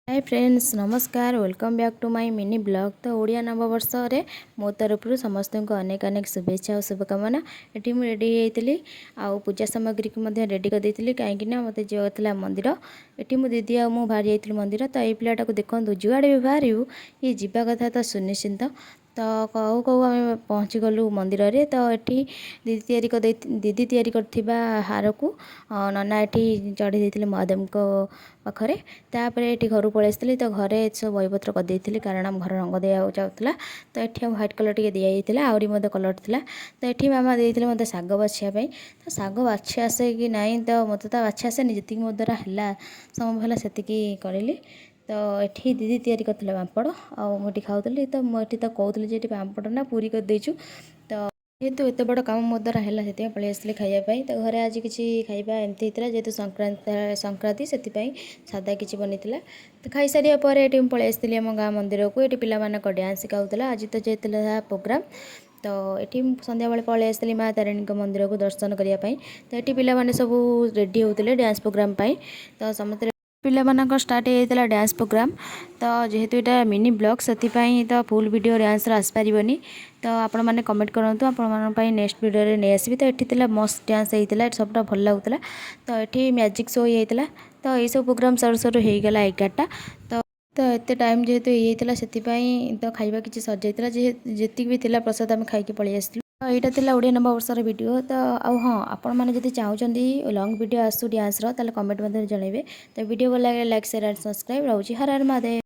हाय friends नमस्कार welcome back to my mini blog. तो ओडिया नववर्ष रे मो तरफ समस्त को अनेक अनेक शुभेच्छा और शुभकामना। ये मुझे रेडी होती आउ पूजा सामग्री को रेडी कर देती कहीं मत जाता मंदिर ये मो दीदी आ मुझे बाहरी जाइए मंदिर। तो ये पिलाटा को देखो जुआड़े भी बाहर ये जीवा कथा तो सुनिश्चित। तो कहू कहू आम पहुँची गलु मंदिर रे। तो ये दीदी तैयारी करथिबा हार को नना ये चढ़ी देते महादेव को पाखरे। तापर ये घर पलि तो घरे सब बहीपत्र करदे कारण आम घर रंग दिया जाऊला। तो ये व्हाइट कलर टे दिखाई आहरी मत कलर था। तो ये मामा देते मत शाग बाछापी। तो शाग बाछि आसे कि ना तो मत तो बाछि आसेनि जी मो द्वारा है संभव है से करी। तो ये दीदी तैयारी करते पापड़ आठी खाऊली। तो मुझे तो कहूली ये पापड़ ना पूरी करदेचु। तो जेहेतु एत बड़ कम मो द्वारा है से पलि आसली खायापी। तो घरे आज किसी खाଇବା एमती होता जेहेतु संक्रांति से सादा किसी बनी। तो खाई सारे पर ये पलि आसती आम गाँ मंदिर को। ये पिलामानक डांस सिखाऊला आज तो जेता प्रोग्राम। तो ये संध्या बेले पलि आसती माँ तारिणी मंदिर को दर्शन करने। तो ये पिलामाने सब रेडी होते डांस प्रोग्राम। तो समस्त पिलामानक स्टार्ट होता डांस प्रोग्राम। तो जेहेतु यहाँ मिनी ब्लॉग से तो फुल वीडियो डांस आसपारनी। तो आपण मैंने कमेंट करूँ आपण नेक्स्ट वीडियो रे नहीं आसबि। तो ये मस्त डांस होता सबटा भल लगुला। तो ये मैजिक शो होता। तो ये सब प्रोग्राम सर सर हो गला 11टा। तो एत टाइम जेहेतु होता से तो खाଇବା किसी सर जाता जी भी थी प्रसाद आम खाई पलि आसलु। तो यहाँ था ओडिया नववर्षर वीडियो। तो हाँ आपण मैंने जब चाहते लंग वीडियो आसू डांस ताले कमेंट मध्य जनइबे। तो वीडियो भल लगे लाइक शेयर एंड सब्सक्राइब। रोची हर हर महादेव।